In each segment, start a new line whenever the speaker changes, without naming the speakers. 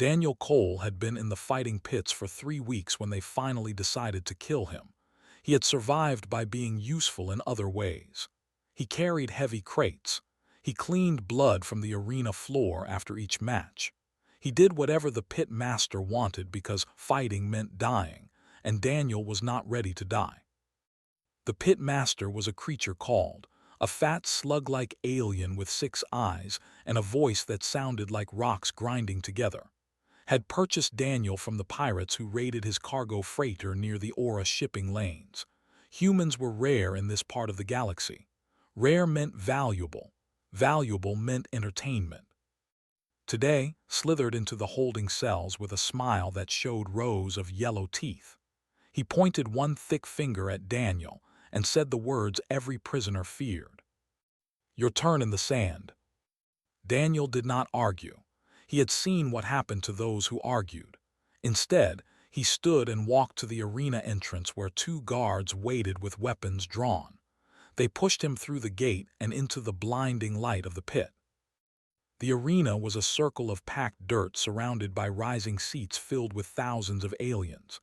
Daniel Cole had been in the fighting pits for 3 weeks when they finally decided to kill him. He had survived by being useful in other ways. He carried heavy crates. He cleaned blood from the arena floor after each match. He did whatever the pit master wanted because fighting meant dying, and Daniel was not ready to die. The pit master was a creature called a fat slug-like alien with 6 eyes and a voice that sounded like rocks grinding together. Had purchased Daniel from the pirates who raided his cargo freighter near the Aura shipping lanes. Humans were rare in this part of the galaxy. Rare meant valuable. Valuable meant entertainment. Today, slithered into the holding cells with a smile that showed rows of yellow teeth. He pointed one thick finger at Daniel and said the words every prisoner feared. "Your turn in the sand." Daniel did not argue. He had seen what happened to those who argued. Instead, he stood and walked to the arena entrance where 2 guards waited with weapons drawn. They pushed him through the gate and into the blinding light of the pit. The arena was a circle of packed dirt surrounded by rising seats filled with thousands of aliens.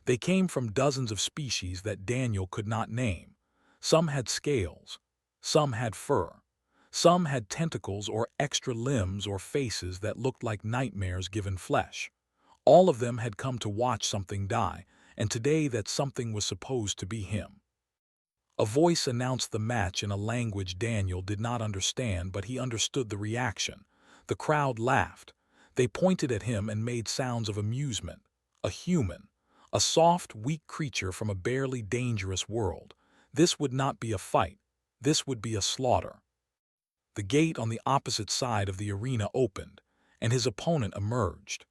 They came from dozens of species that Daniel could not name. Some had scales. Some had fur. Some had tentacles or extra limbs or faces that looked like nightmares given flesh. All of them had come to watch something die, and today that something was supposed to be him. A voice announced the match in a language Daniel did not understand, but he understood the reaction. The crowd laughed. They pointed at him and made sounds of amusement. A human. A soft, weak creature from a barely dangerous world. This would not be a fight. This would be a slaughter. The gate on the opposite side of the arena opened, and his opponent emerged.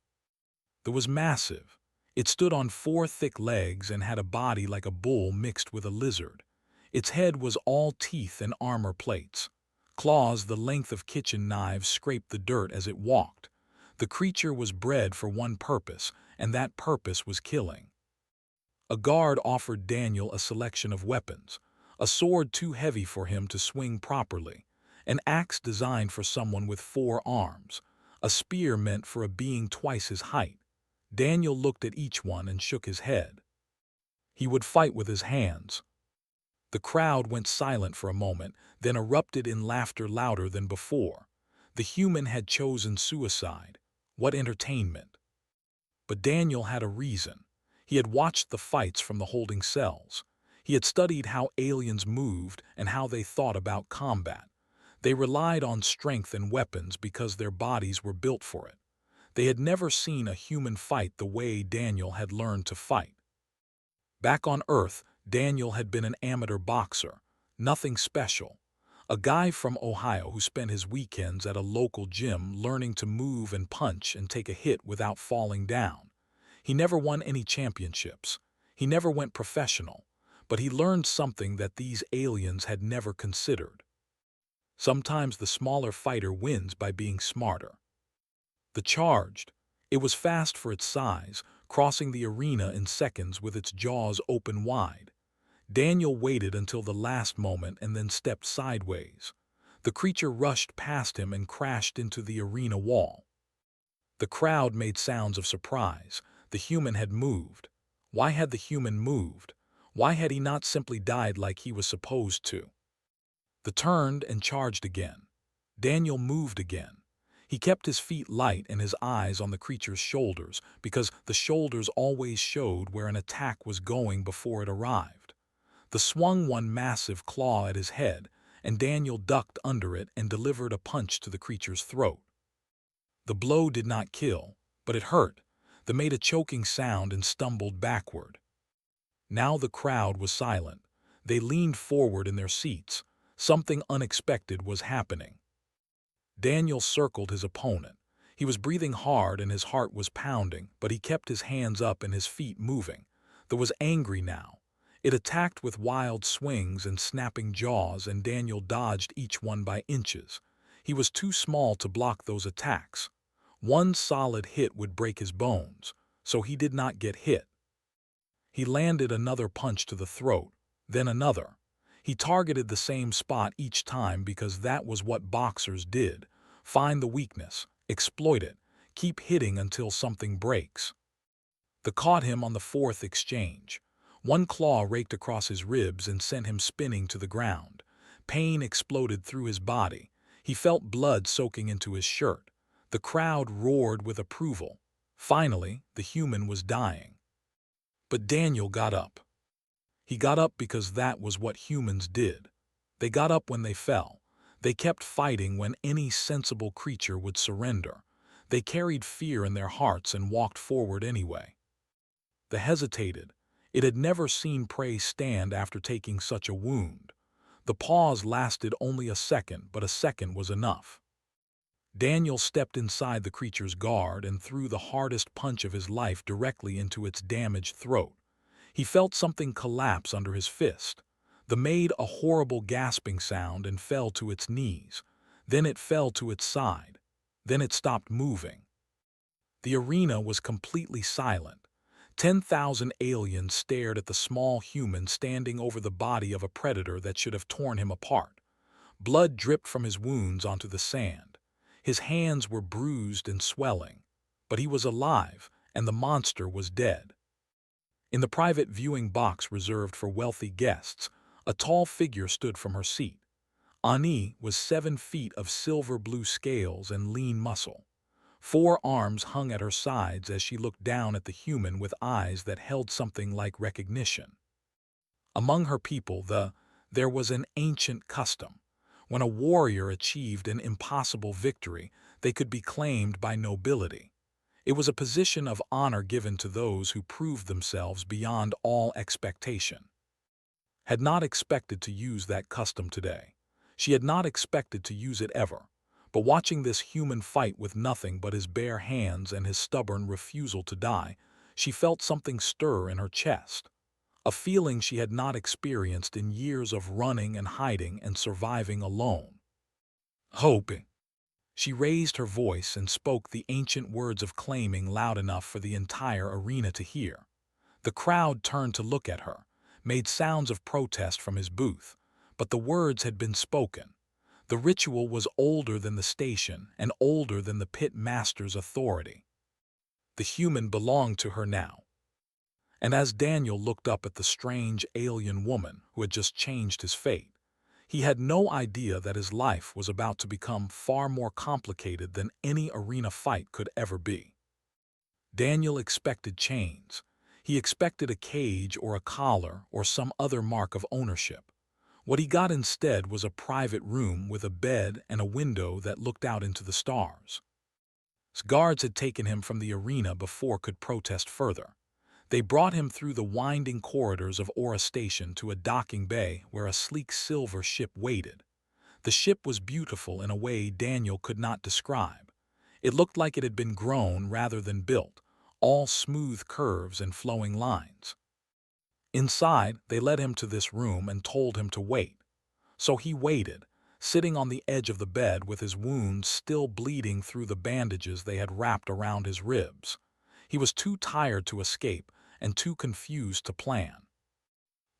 It was massive. It stood on 4 thick legs and had a body like a bull mixed with a lizard. Its head was all teeth and armor plates. Claws the length of kitchen knives scraped the dirt as it walked. The creature was bred for one purpose, and that purpose was killing. A guard offered Daniel a selection of weapons. A sword too heavy for him to swing properly. An axe designed for someone with 4 arms. A spear meant for a being twice his height. Daniel looked at each one and shook his head. He would fight with his hands. The crowd went silent for a moment, then erupted in laughter louder than before. The human had chosen suicide. What entertainment! But Daniel had a reason. He had watched the fights from the holding cells. He had studied how aliens moved and how they thought about combat. They relied on strength and weapons because their bodies were built for it. They had never seen a human fight the way Daniel had learned to fight. Back on Earth, Daniel had been an amateur boxer. Nothing special. A guy from Ohio who spent his weekends at a local gym learning to move and punch and take a hit without falling down. He never won any championships. He never went professional. But he learned something that these aliens had never considered. Sometimes the smaller fighter wins by being smarter. The charged. It was fast for its size, crossing the arena in seconds with its jaws open wide. Daniel waited until the last moment and then stepped sideways. The creature rushed past him and crashed into the arena wall. The crowd made sounds of surprise. The human had moved. Why had the human moved? Why had he not simply died like he was supposed to? The turned and charged again. Daniel moved again. He kept his feet light and his eyes on the creature's shoulders because the shoulders always showed where an attack was going before it arrived. The swung one massive claw at his head, and Daniel ducked under it and delivered a punch to the creature's throat. The blow did not kill, but it hurt. They made a choking sound and stumbled backward. Now the crowd was silent. They leaned forward in their seats. Something unexpected was happening. Daniel circled his opponent. He was breathing hard and his heart was pounding, but he kept his hands up and his feet moving. There was angry now. It attacked with wild swings and snapping jaws, and Daniel dodged each one by inches. He was too small to block those attacks. One solid hit would break his bones, so he did not get hit. He landed another punch to the throat, then another. He targeted the same spot each time because that was what boxers did. Find the weakness, exploit it, Keep hitting until something breaks. They caught him on the fourth exchange. One claw raked across his ribs and sent him spinning to the ground. Pain exploded through his body. He felt blood soaking into his shirt. The crowd roared with approval. Finally, the human was dying. But Daniel got up. He got up because that was what humans did. They got up when they fell. They kept fighting when any sensible creature would surrender. They carried fear in their hearts and walked forward anyway. They hesitated. It had never seen prey stand after taking such a wound. The pause lasted only a second, but a second was enough. Daniel stepped inside the creature's guard and threw the hardest punch of his life directly into its damaged throat. He felt something collapse under his fist. The made a horrible gasping sound and fell to its knees. Then it fell to its side. Then it stopped moving. The arena was completely silent. 10,000 aliens stared at the small human standing over the body of a predator that should have torn him apart. Blood dripped from his wounds onto the sand. His hands were bruised and swelling. But he was alive, and the monster was dead. In the private viewing box reserved for wealthy guests, a tall figure stood from her seat. Ani was 7 feet of silver-blue scales and lean muscle. 4 arms hung at her sides as she looked down at the human with eyes that held something like recognition. Among her people, there was an ancient custom. When a warrior achieved an impossible victory, they could be claimed by nobility. It was a position of honor given to those who proved themselves beyond all expectation. Had not expected to use that custom today. She had not expected to use it ever. But watching this human fight with nothing but his bare hands and his stubborn refusal to die, she felt something stir in her chest. A feeling she had not experienced in years of running and hiding and surviving alone. Hope. She raised her voice and spoke the ancient words of claiming loud enough for the entire arena to hear. The crowd turned to look at her, made sounds of protest from his booth, but the words had been spoken. The ritual was older than the station and older than the pit master's authority. The human belonged to her now. And as Daniel looked up at the strange alien woman who had just changed his fate, he had no idea that his life was about to become far more complicated than any arena fight could ever be. Daniel expected chains. He expected a cage or a collar or some other mark of ownership. What he got instead was a private room with a bed and a window that looked out into the stars. Guards had taken him from the arena before could protest further. They brought him through the winding corridors of Aura Station to a docking bay where a sleek silver ship waited. The ship was beautiful in a way Daniel could not describe. It looked like it had been grown rather than built, all smooth curves and flowing lines. Inside, they led him to this room and told him to wait. So he waited, sitting on the edge of the bed with his wounds still bleeding through the bandages they had wrapped around his ribs. He was too tired to escape and too confused to plan.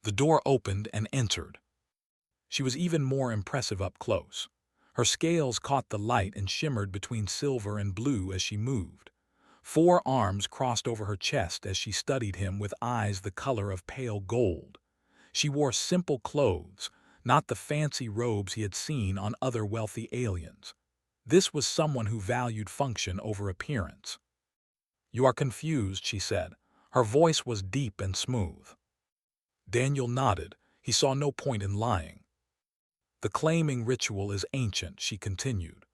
The door opened and entered. She was even more impressive up close. Her scales caught the light and shimmered between silver and blue as she moved. 4 arms crossed over her chest as she studied him with eyes the color of pale gold. She wore simple clothes, not the fancy robes he had seen on other wealthy aliens. This was someone who valued function over appearance. "You are confused," she said. Her voice was deep and smooth. Daniel nodded. He saw no point in lying. "The claiming ritual is ancient," she continued.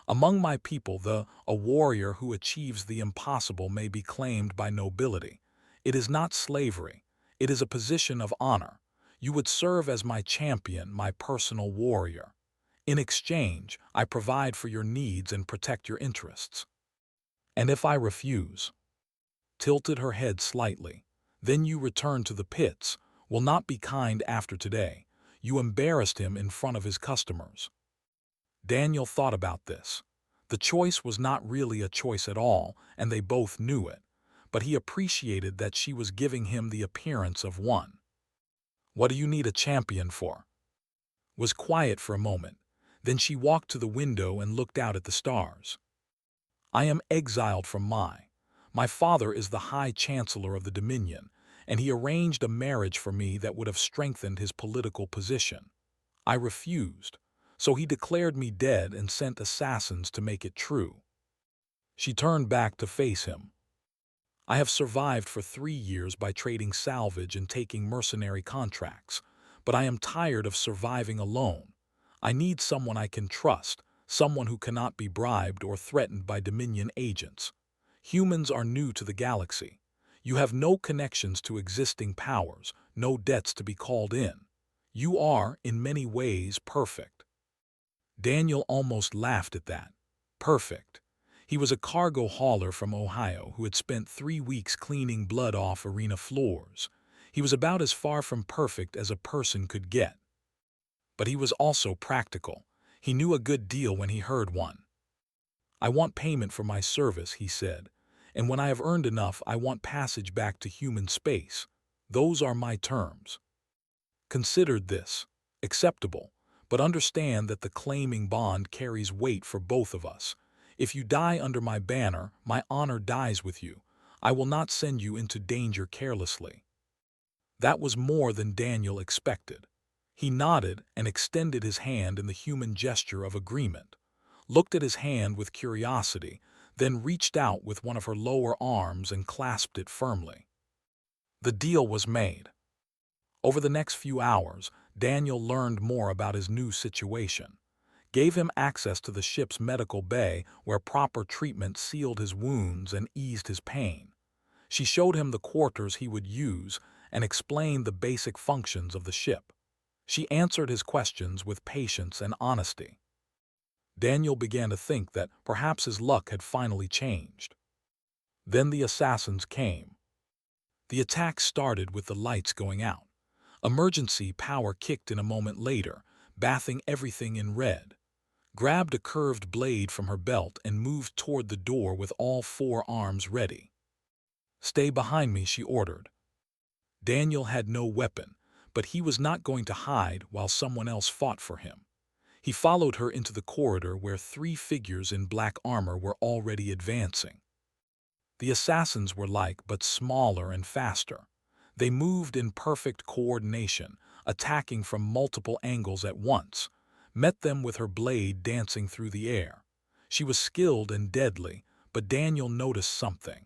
"Among my people, a warrior who achieves the impossible may be claimed by nobility. It is not slavery. It is a position of honor. You would serve as my champion, my personal warrior. In exchange, I provide for your needs and protect your interests. And if I refuse," tilted her head slightly, "then you return to the pits, will not be kind after today. You embarrassed him in front of his customers." Daniel thought about this. The choice was not really a choice at all, and they both knew it, but he appreciated that she was giving him the appearance of one. "What do you need a champion for?" Was quiet for a moment. Then she walked to the window and looked out at the stars. I am exiled from my father is the High Chancellor of the Dominion, and he arranged a marriage for me that would have strengthened his political position. I refused, so he declared me dead and sent assassins to make it true." She turned back to face him. "I have survived for 3 years by trading salvage and taking mercenary contracts, but I am tired of surviving alone. I need someone I can trust, someone who cannot be bribed or threatened by Dominion agents. Humans are new to the galaxy. You have no connections to existing powers, no debts to be called in. You are, in many ways, perfect." Daniel almost laughed at that. Perfect. He was a cargo hauler from Ohio who had spent 3 weeks cleaning blood off arena floors. He was about as far from perfect as a person could get. But he was also practical. He knew a good deal when he heard one. "I want payment for my service," he said, "and when I have earned enough, I want passage back to human space. Those are my terms. Consider this acceptable, but understand that the claiming bond carries weight for both of us. If you die under my banner, my honor dies with you. I will not send you into danger carelessly." That was more than Daniel expected. He nodded and extended his hand in the human gesture of agreement, looked at his hand with curiosity, then reached out with one of her lower arms and clasped it firmly. The deal was made. Over the next few hours, Daniel learned more about his new situation, gave him access to the ship's medical bay where proper treatment sealed his wounds and eased his pain. She showed him the quarters he would use and explained the basic functions of the ship. She answered his questions with patience and honesty. Daniel began to think that perhaps his luck had finally changed. Then the assassins came. The attack started with the lights going out. Emergency power kicked in a moment later, bathing everything in red. Grabbed a curved blade from her belt and moved toward the door with all 4 arms ready. "Stay behind me," she ordered. Daniel had no weapon, but he was not going to hide while someone else fought for him. He followed her into the corridor where 3 figures in black armor were already advancing. The assassins were like, but smaller and faster. They moved in perfect coordination, attacking from multiple angles at once, met them with her blade dancing through the air. She was skilled and deadly, but Daniel noticed something.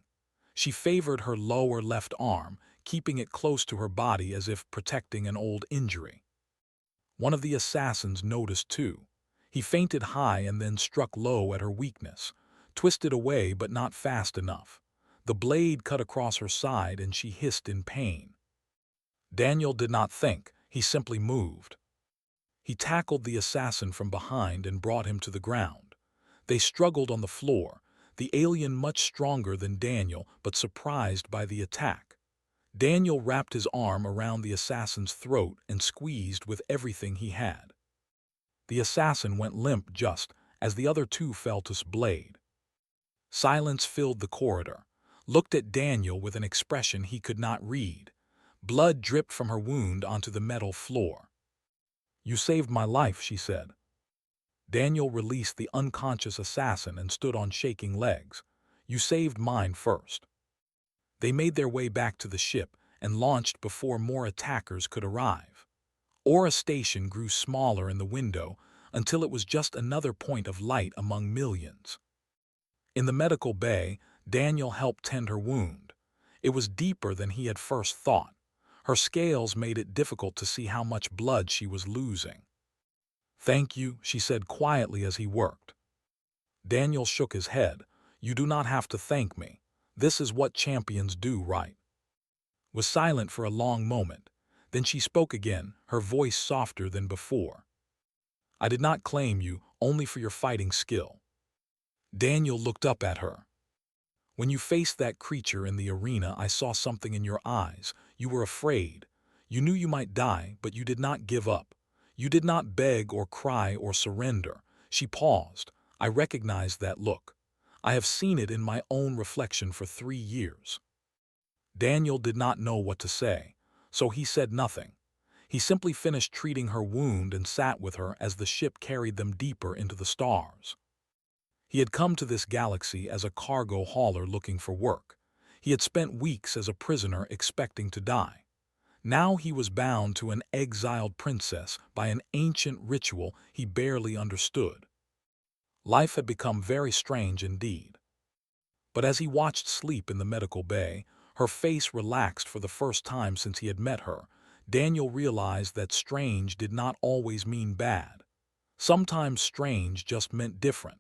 She favored her lower left arm, keeping it close to her body as if protecting an old injury. One of the assassins noticed too. He feinted high and then struck low at her weakness, twisted away but not fast enough. The blade cut across her side and she hissed in pain. Daniel did not think, he simply moved. He tackled the assassin from behind and brought him to the ground. They struggled on the floor, the alien much stronger than Daniel but surprised by the attack. Daniel wrapped his arm around the assassin's throat and squeezed with everything he had. The assassin went limp just as the other 2 fell to his blade. Silence filled the corridor, looked at Daniel with an expression he could not read. Blood dripped from her wound onto the metal floor. "You saved my life," she said. Daniel released the unconscious assassin and stood on shaking legs. "You saved mine first." They made their way back to the ship and launched before more attackers could arrive. Aura Station grew smaller in the window until it was just another point of light among millions. In the medical bay, Daniel helped tend her wound. It was deeper than he had first thought. Her scales made it difficult to see how much blood she was losing. "Thank you," she said quietly as he worked. Daniel shook his head. "You do not have to thank me. This is what champions do, right?" Was silent for a long moment. Then she spoke again, her voice softer than before. "I did not claim you, only for your fighting skill." Daniel looked up at her. "When you faced that creature in the arena, I saw something in your eyes. You were afraid. You knew you might die, but you did not give up. You did not beg or cry or surrender." She paused. "I recognized that look. I have seen it in my own reflection for 3 years." Daniel did not know what to say, so he said nothing. He simply finished treating her wound and sat with her as the ship carried them deeper into the stars. He had come to this galaxy as a cargo hauler looking for work. He had spent weeks as a prisoner expecting to die. Now he was bound to an exiled princess by an ancient ritual he barely understood. Life had become very strange indeed. But as he watched Sleep in the medical bay, her face relaxed for the first time since he had met her, Daniel realized that strange did not always mean bad. Sometimes strange just meant different,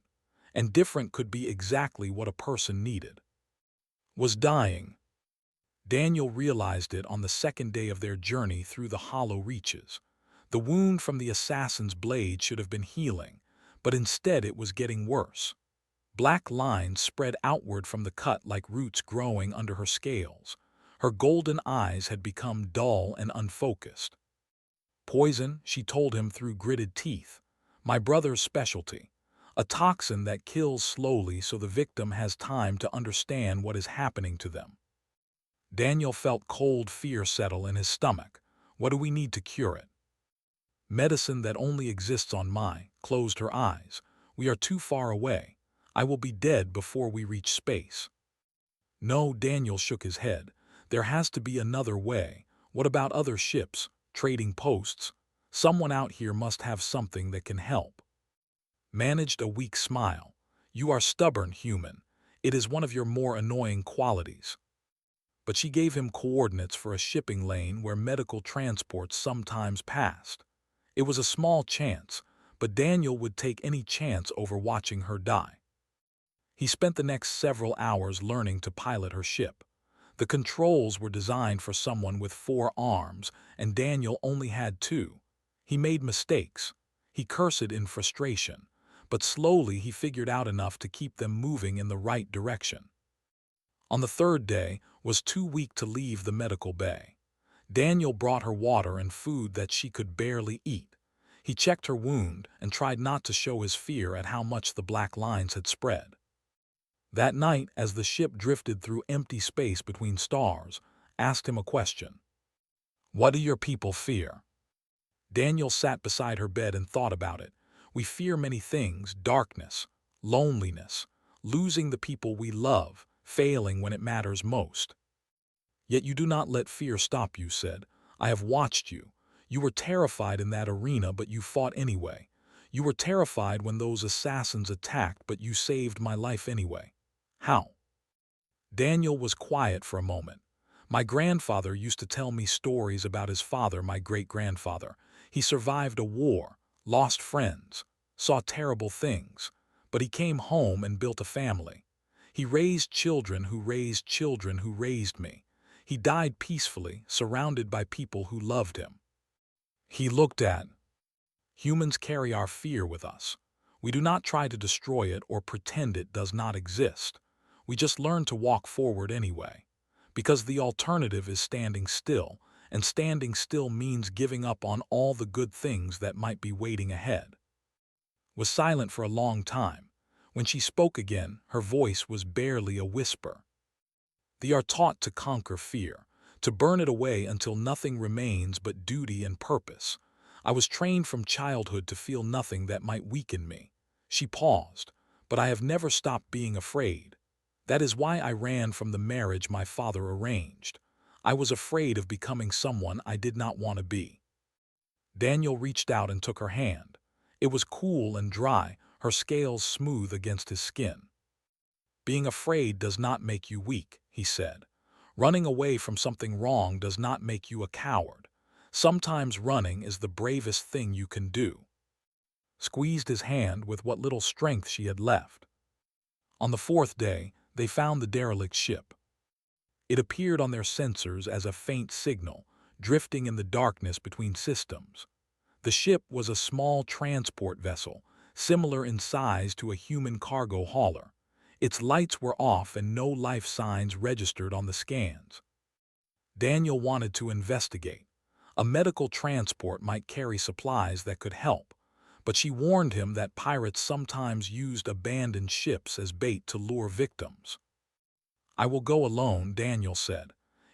and different could be exactly what a person needed. Was dying. Daniel realized it on the second day of their journey through the hollow reaches. The wound from the assassin's blade should have been healing, but instead it was getting worse. Black lines spread outward from the cut like roots growing under her scales. Her golden eyes had become dull and unfocused. Poison, she told him through gritted teeth. My brother's specialty. A toxin that kills slowly so the victim has time to understand what is happening to them. Daniel felt cold fear settle in his stomach. What do we need to cure it? Medicine that only exists on my, closed her eyes. We are too far away. I will be dead before we reach space. No, Daniel shook his head. There has to be another way. What about other ships, trading posts? Someone out here must have something that can help. Managed a weak smile. You are stubborn, human. It is one of your more annoying qualities. But she gave him coordinates for a shipping lane where medical transports sometimes passed. It was a small chance, but Daniel would take any chance over watching her die. He spent the next several hours learning to pilot her ship. The controls were designed for someone with 4 arms, and Daniel only had 2. He made mistakes. He cursed in frustration, but slowly he figured out enough to keep them moving in the right direction. On the third day was too weak to leave the medical bay. Daniel brought her water and food that she could barely eat. He checked her wound and tried not to show his fear at how much the black lines had spread. That night, as the ship drifted through empty space between stars, asked him a question. What do your people fear? Daniel sat beside her bed and thought about it. We fear many things: darkness, loneliness, losing the people we love, failing when it matters most. Yet you do not let fear stop you, said. I have watched you. You were terrified in that arena, but you fought anyway. You were terrified when those assassins attacked, but you saved my life anyway. How? Daniel was quiet for a moment. My grandfather used to tell me stories about his father, my great-grandfather. He survived a war, lost friends, saw terrible things, but he came home and built a family. He raised children who raised children who raised me. He died peacefully, surrounded by people who loved him. He looked at. Humans carry our fear with us. We do not try to destroy it or pretend it does not exist. We just learn to walk forward anyway. Because the alternative is standing still, and standing still means giving up on all the good things that might be waiting ahead. Was silent for a long time. When she spoke again, her voice was barely a whisper. They are taught to conquer fear, to burn it away until nothing remains but duty and purpose. I was trained from childhood to feel nothing that might weaken me. She paused, but I have never stopped being afraid. That is why I ran from the marriage my father arranged. I was afraid of becoming someone I did not want to be. Daniel reached out and took her hand. It was cool and dry, her scales smooth against his skin. Being afraid does not make you weak, he said. Running away from something wrong does not make you a coward. Sometimes running is the bravest thing you can do. Squeezed his hand with what little strength she had left. On the 4th day, they found the derelict ship. It appeared on their sensors as a faint signal, drifting in the darkness between systems. The ship was a small transport vessel, similar in size to a human cargo hauler. Its lights were off and no life signs registered on the scans. Daniel wanted to investigate. A medical transport might carry supplies that could help, but she warned him that pirates sometimes used abandoned ships as bait to lure victims. I will go alone, Daniel said.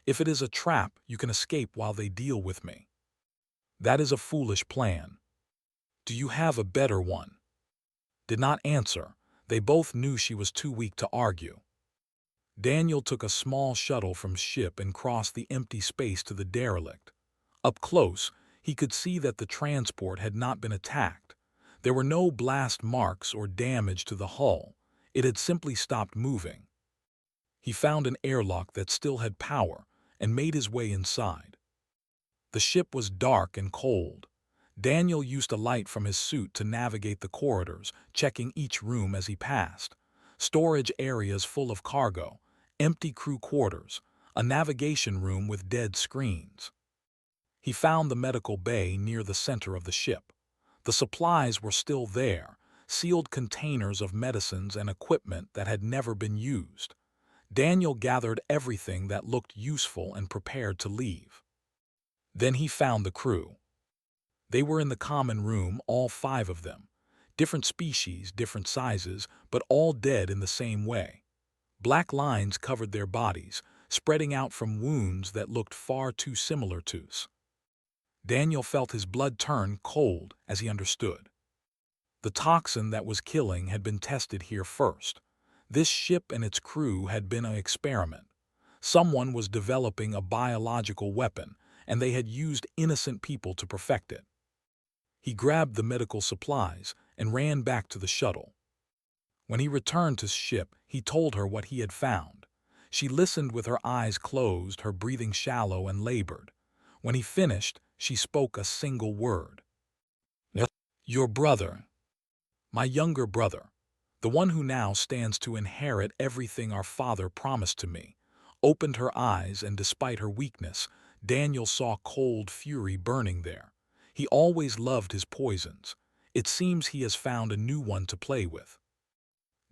If it is a trap, you can escape while they deal with me. That is a foolish plan. Do you have a better one? Did not answer. They both knew she was too weak to argue. Daniel took a small shuttle from ship and crossed the empty space to the derelict. Up close, he could see that the transport had not been attacked. There were no blast marks or damage to the hull. It had simply stopped moving. He found an airlock that still had power and made his way inside. The ship was dark and cold. Daniel used a light from his suit to navigate the corridors, checking each room as he passed. Storage areas full of cargo, empty crew quarters, a navigation room with dead screens. He found the medical bay near the center of the ship. The supplies were still there, sealed containers of medicines and equipment that had never been used. Daniel gathered everything that looked useful and prepared to leave. Then he found the crew. They were in the common room, all 5 of them. Different species, different sizes, but all dead in the same way. Black lines covered their bodies, spreading out from wounds that looked far too similar to's. Daniel felt his blood turn cold as he understood. The toxin that was killing had been tested here first. This ship and its crew had been an experiment. Someone was developing a biological weapon, and they had used innocent people to perfect it. He grabbed the medical supplies and ran back to the shuttle. When he returned to ship, he told her what he had found. She listened with her eyes closed, her breathing shallow and labored. When he finished, she spoke a single word. Your brother. My younger brother. The one who now stands to inherit everything our father promised to me. Opened her eyes, and despite her weakness, Daniel saw cold fury burning there. He always loved his poisons. It seems he has found a new one to play with.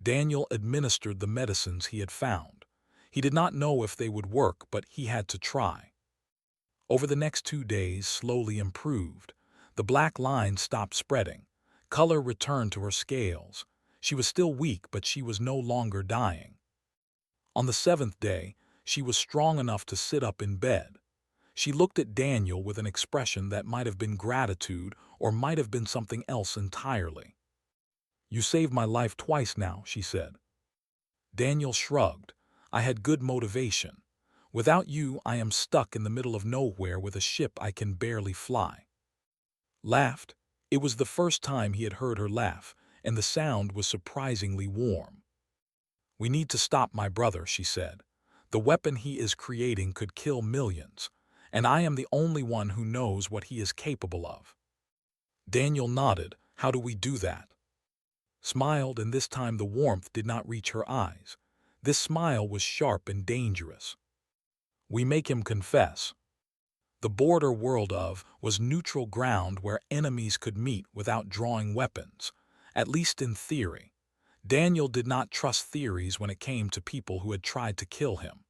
Daniel administered the medicines he had found. He did not know if they would work, but he had to try. Over the next 2 days, slowly improved. The black lines stopped spreading. Color returned to her scales. She was still weak, but she was no longer dying. On the 7th day, she was strong enough to sit up in bed. She looked at Daniel with an expression that might have been gratitude or might have been something else entirely. You saved my life twice now, she said. Daniel shrugged. I had good motivation. Without you, I am stuck in the middle of nowhere with a ship I can barely fly. Laughed. It was the first time he had heard her laugh, and the sound was surprisingly warm. We need to stop my brother, she said. The weapon he is creating could kill millions, and I am the only one who knows what he is capable of. Daniel nodded. How do we do that? Smiled, and this time the warmth did not reach her eyes. This smile was sharp and dangerous. We make him confess. The border world was neutral ground where enemies could meet without drawing weapons, at least in theory. Daniel did not trust theories when it came to people who had tried to kill him.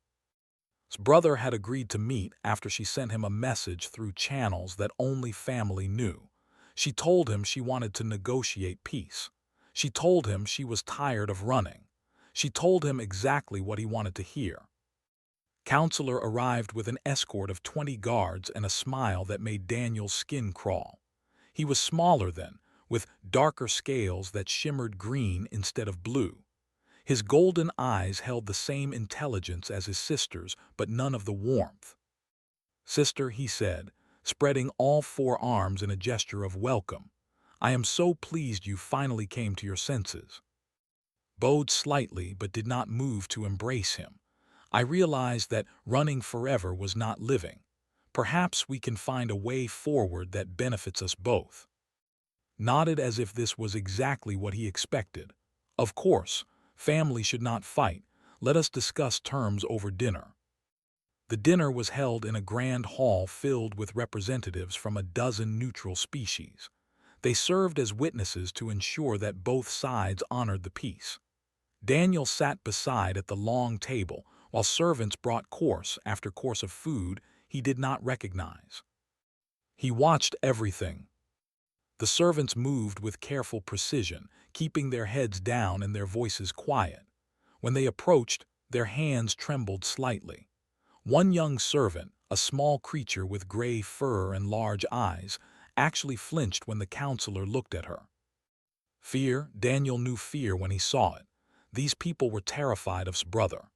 His brother had agreed to meet after she sent him a message through channels that only family knew. She told him she wanted to negotiate peace. She told him she was tired of running. She told him exactly what he wanted to hear. Counselor arrived with an escort of 20 guards and a smile that made Daniel's skin crawl. He was smaller then, with darker scales that shimmered green instead of blue. His golden eyes held the same intelligence as his sister's, but none of the warmth. Sister, he said, spreading all 4 arms in a gesture of welcome. I am so pleased you finally came to your senses. Bowed slightly but did not move to embrace him. I realized that running forever was not living. Perhaps we can find a way forward that benefits us both. Nodded as if this was exactly what he expected. Of course, family should not fight. Let us discuss terms over dinner. The dinner was held in a grand hall filled with representatives from a dozen neutral species. They served as witnesses to ensure that both sides honored the peace. Daniel sat beside at the long table, while servants brought course after course of food he did not recognize. He watched everything. The servants moved with careful precision, keeping their heads down and their voices quiet. When they approached, their hands trembled slightly. One young servant, a small creature with gray fur and large eyes, actually flinched when the counselor looked at her. Fear, Daniel knew fear when he saw it. These people were terrified of his brother.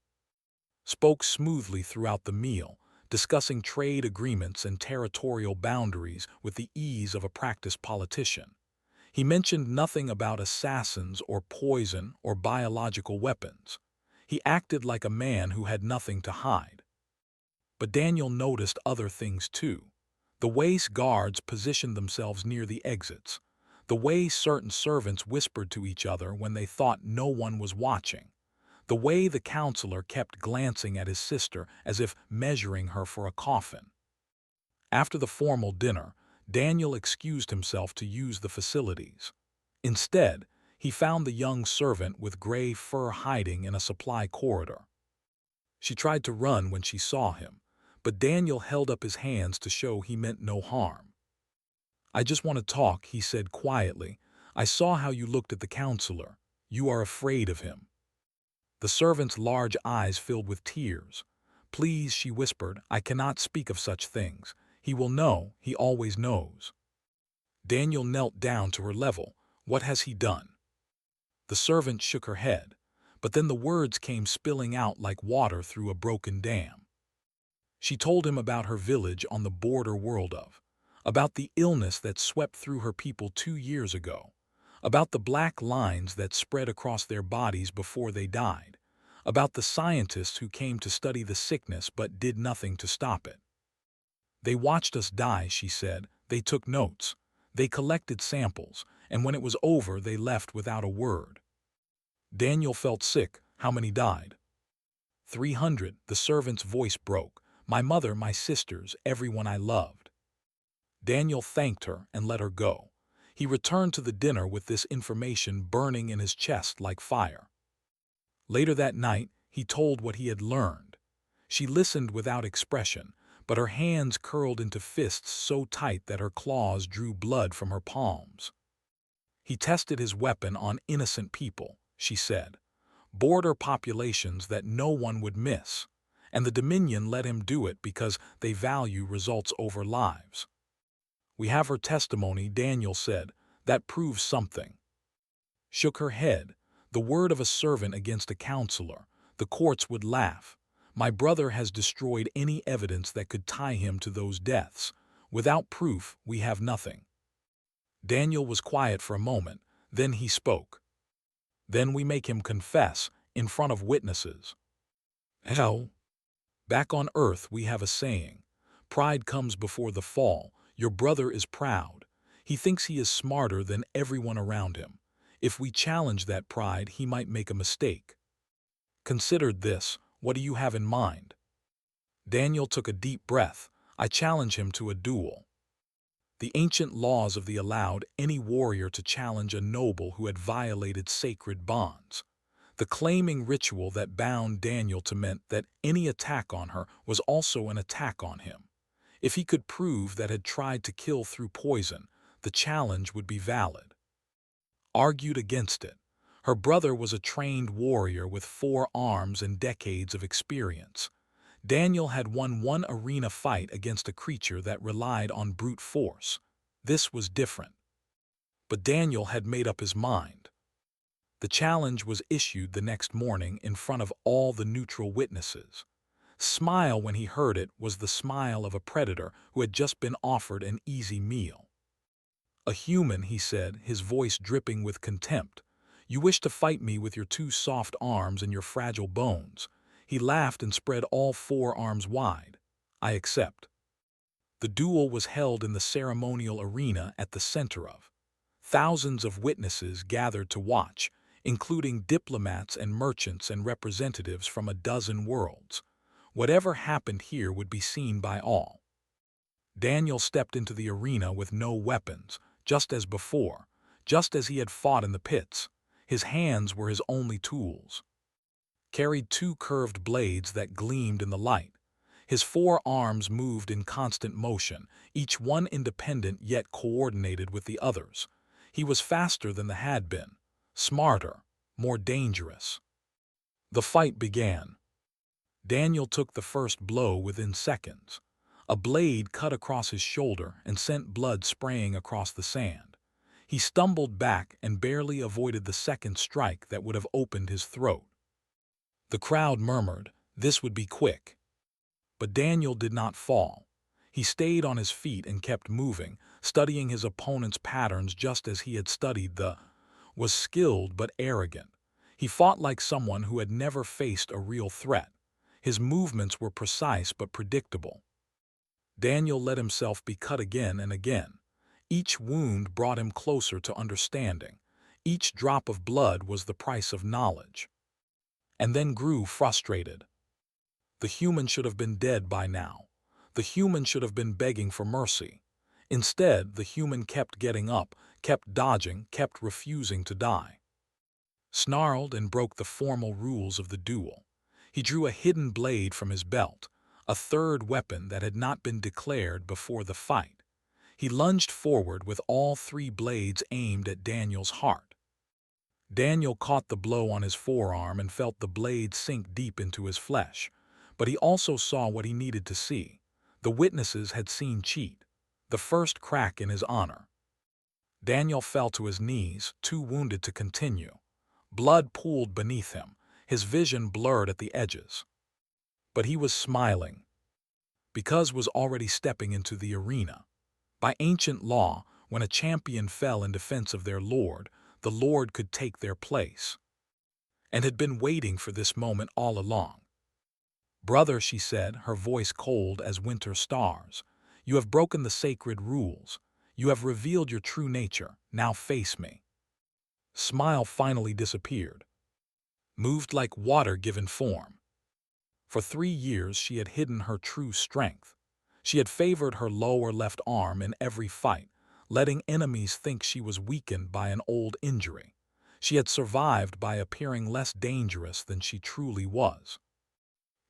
Spoke smoothly throughout the meal, discussing trade agreements and territorial boundaries with the ease of a practiced politician. He mentioned nothing about assassins or poison or biological weapons. He acted like a man who had nothing to hide. But Daniel noticed other things too. The way guards positioned themselves near the exits. The way certain servants whispered to each other when they thought no one was watching. The way the counselor kept glancing at his sister as if measuring her for a coffin. After the formal dinner, Daniel excused himself to use the facilities. Instead, he found the young servant with gray fur hiding in a supply corridor. She tried to run when she saw him, but Daniel held up his hands to show he meant no harm. "I just want to talk," he said quietly. "I saw how you looked at the counselor. You are afraid of him." The servant's large eyes filled with tears. "Please," she whispered, "I cannot speak of such things. He will know, he always knows." Daniel knelt down to her level. "What has he done?" The servant shook her head, but then the words came spilling out like water through a broken dam. She told him about her village on the border world about the illness that swept through her people 2 years ago, about the black lines that spread across their bodies before they died, about the scientists who came to study the sickness but did nothing to stop it. "They watched us die," she said. "They took notes. They collected samples, and when it was over they left without a word." Daniel felt sick. "How many died?" 300, the servant's voice broke. "My mother, my sisters, everyone I loved." Daniel thanked her and let her go. He returned to the dinner with this information burning in his chest like fire. Later that night, he told what he had learned. She listened without expression, but her hands curled into fists so tight that her claws drew blood from her palms. "He tested his weapon on innocent people," she said. "Border populations that no one would miss. And the Dominion let him do it because they value results over lives." "We have her testimony," Daniel said. "That proves something." Shook her head. "The word of a servant against a counselor. The courts would laugh. My brother has destroyed any evidence that could tie him to those deaths. Without proof, we have nothing." Daniel was quiet for a moment. Then he spoke. "Then we make him confess in front of witnesses." "How?" "Back on Earth we have a saying. Pride comes before the fall. Your brother is proud. He thinks he is smarter than everyone around him. If we challenge that pride, he might make a mistake. Consider this. What do you have in mind?" Daniel took a deep breath. "I challenge him to a duel." The ancient laws of the allowed any warrior to challenge a noble who had violated sacred bonds. The claiming ritual that bound Daniel to meant that any attack on her was also an attack on him. If he could prove that had tried to kill through poison, the challenge would be valid. Argued against it. Her brother was a trained warrior with 4 arms and decades of experience. Daniel had won one arena fight against a creature that relied on brute force. This was different. But Daniel had made up his mind. The challenge was issued the next morning in front of all the neutral witnesses. Smile when he heard it was the smile of a predator who had just been offered an easy meal. "A human," he said, his voice dripping with contempt. "You wish to fight me with your 2 soft arms and your fragile bones." He laughed and spread all 4 arms wide. "I accept." The duel was held in the ceremonial arena at the center of. Thousands of witnesses gathered to watch, including diplomats and merchants and representatives from a dozen worlds. Whatever happened here would be seen by all. Daniel stepped into the arena with no weapons, just as before, just as he had fought in the pits. His hands were his only tools. Carried 2 curved blades that gleamed in the light. His 4 arms moved in constant motion, each one independent yet coordinated with the others. He was faster than the had been, smarter, more dangerous. The fight began. Daniel took the first blow within seconds. A blade cut across his shoulder and sent blood spraying across the sand. He stumbled back and barely avoided the second strike that would have opened his throat. The crowd murmured, "This would be quick." But Daniel did not fall. He stayed on his feet and kept moving, studying his opponent's patterns just as he had studied was skilled but arrogant. He fought like someone who had never faced a real threat. His movements were precise but predictable. Daniel let himself be cut again and again. Each wound brought him closer to understanding. Each drop of blood was the price of knowledge. And then grew frustrated. The human should have been dead by now. The human should have been begging for mercy. Instead, the human kept getting up, kept dodging, kept refusing to die. Snarled and broke the formal rules of the duel. He drew a hidden blade from his belt, a third weapon that had not been declared before the fight. He lunged forward with all three blades aimed at Daniel's heart. Daniel caught the blow on his forearm and felt the blade sink deep into his flesh. But he also saw what he needed to see. The witnesses had seen cheat, the first crack in his honor. Daniel fell to his knees, too wounded to continue. Blood pooled beneath him, his vision blurred at the edges. But he was smiling, because was already stepping into the arena. By ancient law, when a champion fell in defense of their lord, the lord could take their place, and had been waiting for this moment all along. "Brother," she said, her voice cold as winter stars, "you have broken the sacred rules. You have revealed your true nature. Now face me." Smile finally disappeared, moved like water given form. For 3 years she had hidden her true strength. She had favored her lower left arm in every fight, letting enemies think she was weakened by an old injury. She had survived by appearing less dangerous than she truly was.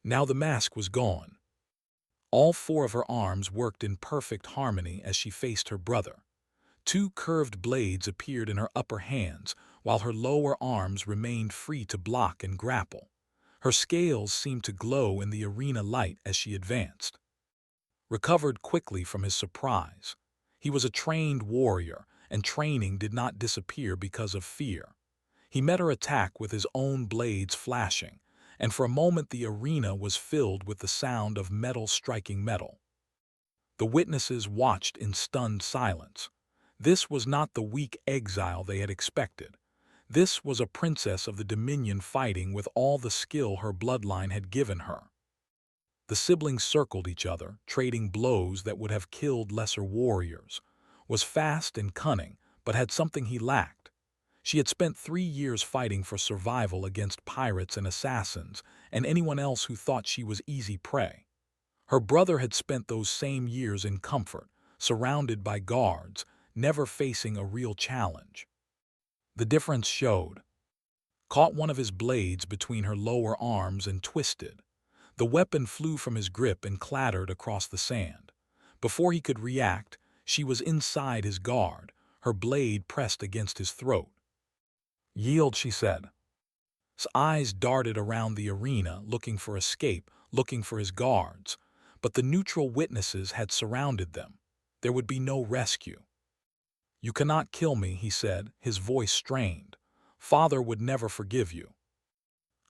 Now the mask was gone. All 4 of her arms worked in perfect harmony as she faced her brother. 2 curved blades appeared in her upper hands, while her lower arms remained free to block and grapple. Her scales seemed to glow in the arena light as she advanced. Recovered quickly from his surprise. He was a trained warrior, and training did not disappear because of fear. He met her attack with his own blades flashing, and for a moment the arena was filled with the sound of metal striking metal. The witnesses watched in stunned silence. This was not the weak exile they had expected. This was a princess of the Dominion fighting with all the skill her bloodline had given her. The siblings circled each other, trading blows that would have killed lesser warriors. Was fast and cunning, but had something he lacked. She had spent 3 years fighting for survival against pirates and assassins, and anyone else who thought she was easy prey. Her brother had spent those same years in comfort, surrounded by guards, never facing a real challenge. The difference showed. Caught one of his blades between her lower arms and twisted. The weapon flew from his grip and clattered across the sand. Before he could react, she was inside his guard, her blade pressed against his throat. "Yield," she said. His eyes darted around the arena, looking for escape, looking for his guards. But the neutral witnesses had surrounded them. There would be no rescue. "You cannot kill me," he said, his voice strained. "Father would never forgive you."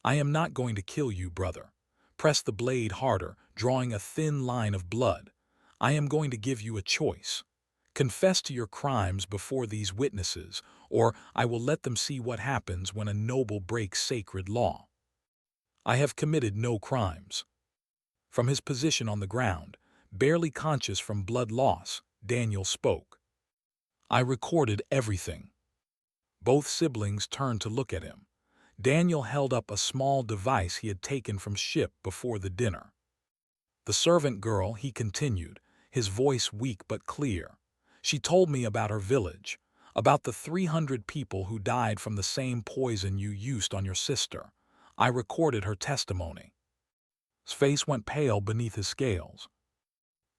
"I am not going to kill you, brother." Press the blade harder, drawing a thin line of blood. "I am going to give you a choice. Confess to your crimes before these witnesses, or I will let them see what happens when a noble breaks sacred law." "I have committed no crimes." From his position on the ground, barely conscious from blood loss, Daniel spoke. "I recorded everything." Both siblings turned to look at him. Daniel held up a small device he had taken from ship before the dinner. "The servant girl," he continued, his voice weak but clear. "She told me about her village, about the 300 people who died from the same poison you used on your sister. I recorded her testimony." His face went pale beneath his scales.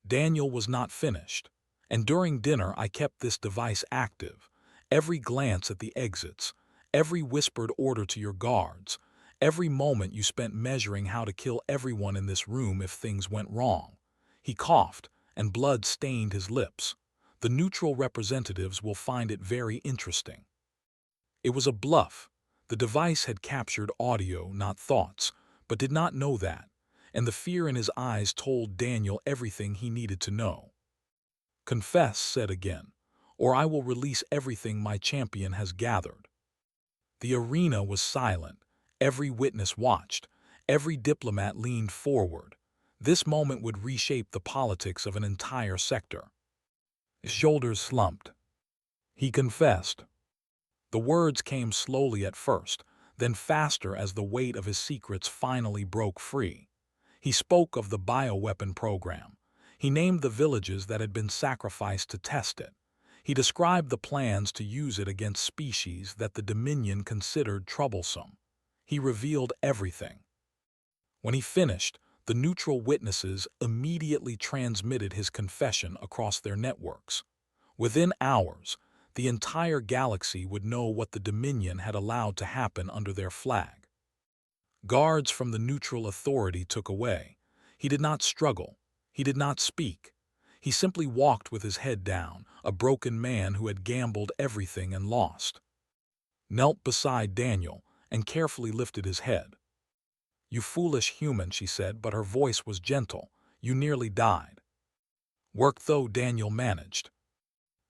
Daniel was not finished, and during dinner I kept this device active. Every glance at the exits, every whispered order to your guards, every moment you spent measuring how to kill everyone in this room if things went wrong. He coughed, and blood stained his lips. The neutral representatives will find it very interesting. It was a bluff. The device had captured audio, not thoughts, but did not know that, and the fear in his eyes told Daniel everything he needed to know. "Confess," said again, "or I will release everything my champion has gathered." The arena was silent. Every witness watched. Every diplomat leaned forward. This moment would reshape the politics of an entire sector. His shoulders slumped. He confessed. The words came slowly at first, then faster as the weight of his secrets finally broke free. He spoke of the bioweapon program. He named the villages that had been sacrificed to test it. He described the plans to use it against species that the Dominion considered troublesome. He revealed everything. When he finished, the neutral witnesses immediately transmitted his confession across their networks. Within hours, the entire galaxy would know what the Dominion had allowed to happen under their flag. Guards from the neutral authority took away. He did not struggle. He did not speak. He simply walked with his head down, a broken man who had gambled everything and lost. Knelt beside Daniel and carefully lifted his head. "You foolish human," she said, but her voice was gentle. "You nearly died." Work though Daniel managed.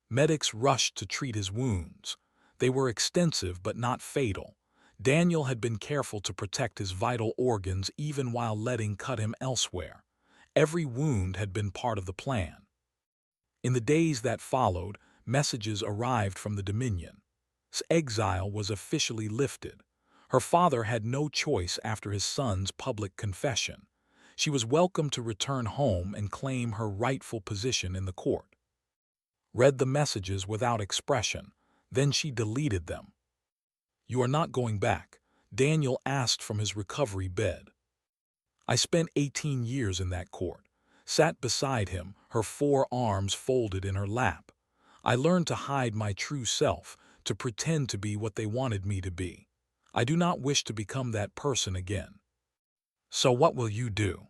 Medics rushed to treat his wounds. They were extensive but not fatal. Daniel had been careful to protect his vital organs even while letting cut him elsewhere. Every wound had been part of the plan. In the days that followed, messages arrived from the Dominion. Exile was officially lifted. Her father had no choice after his son's public confession. She was welcome to return home and claim her rightful position in the court. Read the messages without expression, then she deleted them. "You are not going back?" Daniel asked from his recovery bed. "I spent 18 years in that court," sat beside him, her 4 arms folded in her lap. "I learned to hide my true self, to pretend to be what they wanted me to be. I do not wish to become that person again." "So what will you do?"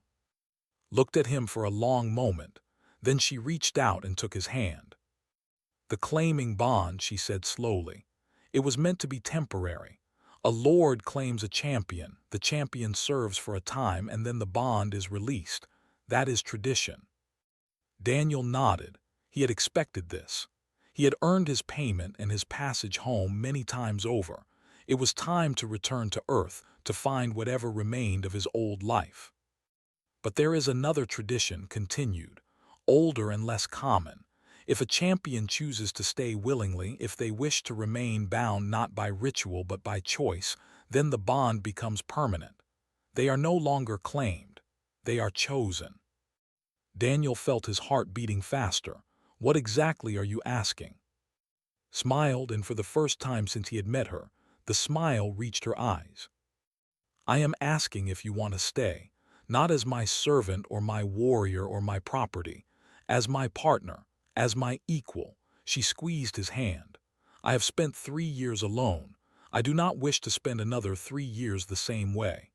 Looked at him for a long moment, then she reached out and took his hand. "The claiming bond," she said slowly. "It was meant to be temporary. A lord claims a champion, the champion serves for a time, and then the bond is released. That is tradition." Daniel nodded. He had expected this. He had earned his payment and his passage home many times over. It was time to return to Earth to find whatever remained of his old life. "But there is another tradition," continued, "older and less common. If a champion chooses to stay willingly, if they wish to remain bound not by ritual but by choice, then the bond becomes permanent. They are no longer claimed. They are chosen." Daniel felt his heart beating faster. "What exactly are you asking?" Smiled, and for the first time since he had met her, the smile reached her eyes. "I am asking if you want to stay, not as my servant or my warrior or my property, as my partner, as my equal." She squeezed his hand. "I have spent 3 years alone. I do not wish to spend another 3 years the same way."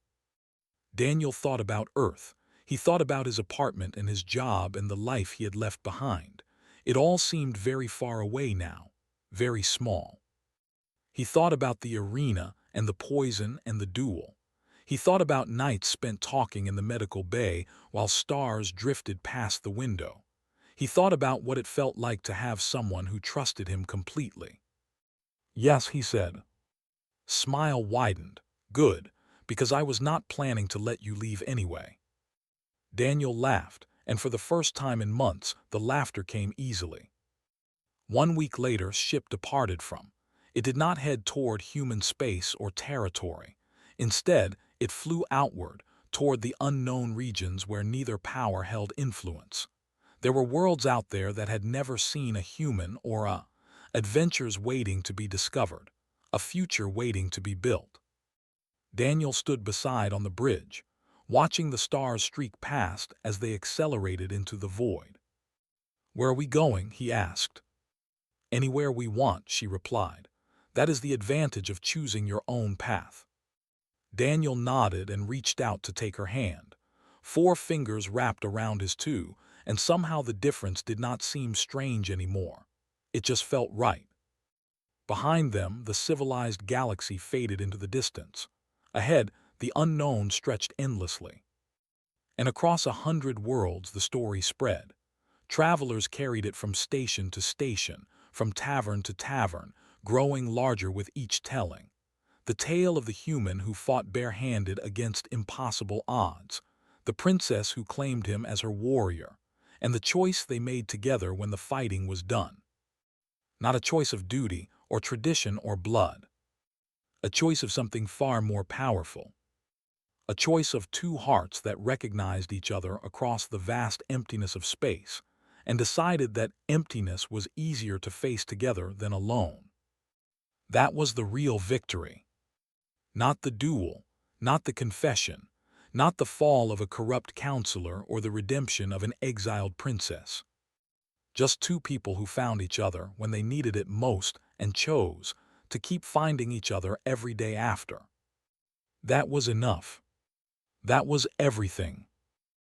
Daniel thought about Earth. He thought about his apartment and his job and the life he had left behind. It all seemed very far away now, very small. He thought about the arena and the poison and the duel. He thought about nights spent talking in the medical bay while stars drifted past the window. He thought about what it felt like to have someone who trusted him completely. "Yes," he said. Smile widened. "Good, because I was not planning to let you leave anyway." Daniel laughed, and for the first time in months, the laughter came easily. 1 week later, ship departed from. It did not head toward human space or territory. Instead, it flew outward, toward the unknown regions where neither power held influence. There were worlds out there that had never seen a human or adventures waiting to be discovered, a future waiting to be built. Daniel stood beside on the bridge, watching the stars streak past as they accelerated into the void. "Where are we going?" he asked. "Anywhere we want," she replied. "That is the advantage of choosing your own path." Daniel nodded and reached out to take her hand. 4 fingers wrapped around his 2, and somehow the difference did not seem strange anymore. It just felt right. Behind them, the civilized galaxy faded into the distance. Ahead, the unknown stretched endlessly. And across 100 worlds the story spread. Travelers carried it from station to station, from tavern to tavern, growing larger with each telling. The tale of the human who fought barehanded against impossible odds, the princess who claimed him as her warrior, and the choice they made together when the fighting was done. Not a choice of duty or tradition or blood. A choice of something far more powerful. A choice of two hearts that recognized each other across the vast emptiness of space and decided that emptiness was easier to face together than alone. That was the real victory. Not the duel, not the confession, not the fall of a corrupt counselor or the redemption of an exiled princess. Just two people who found each other when they needed it most and chose to keep finding each other every day after. That was enough. That was everything.